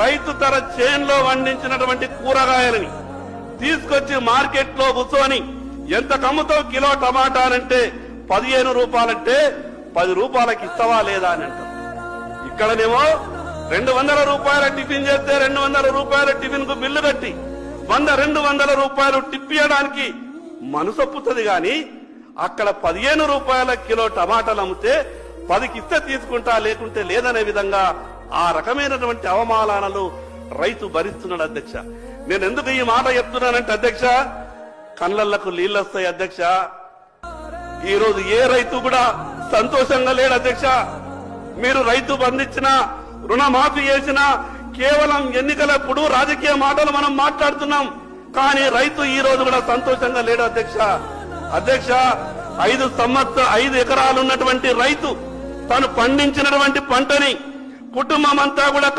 రైతు తన చేన్లో పండించినటువంటి కూరగాయలని తీసుకొచ్చి మార్కెట్ లో కూర్చొని ఎంత కమ్ముతావు కిలో టమాటాలంటే 15 రూపాయలంటే 10 రూపాయలకి ఇస్తావా లేదా అని అంటారు. ఇక్కడనేమో 200 రూపాయల టిఫిన్ చేస్తే 200 రూపాయల టిఫిన్ కు బిల్లు కట్టి 200 రూపాయలు టిప్పియడానికి మనసొప్పుతుంది గాని అక్కడ 15 రూపాయల కిలో టమాటాలు అమ్మితే 10కి ఇస్తే తీసుకుంటా లేకుంటే లేదనే విధంగా ఆ రకమైనటువంటి అవమానాలను రైతు భరిస్తున్నాడు అధ్యక్ష. నేను ఎందుకు ఈ మాట చెప్తున్నానంటే అధ్యక్ష, కళ్ళకు నీళ్ళొస్తాయి అధ్యక్ష. ఈ రోజు ఏ రైతు కూడా సంతోషంగా లేడు అధ్యక్ష. మీరు రైతు బంధించిన రుణమాఫీ చేసినా కేవలం ఎన్నికలప్పుడు రాజకీయ మాటలు మనం మాట్లాడుతున్నాం, కానీ రైతు ఈ రోజు కూడా సంతోషంగా లేడు అధ్యక్ష. అధ్యక్ష, 5 ఎకరాలు ఉన్నటువంటి రైతు తను పండించినటువంటి పంటని కుటుంబం అంతా కూడా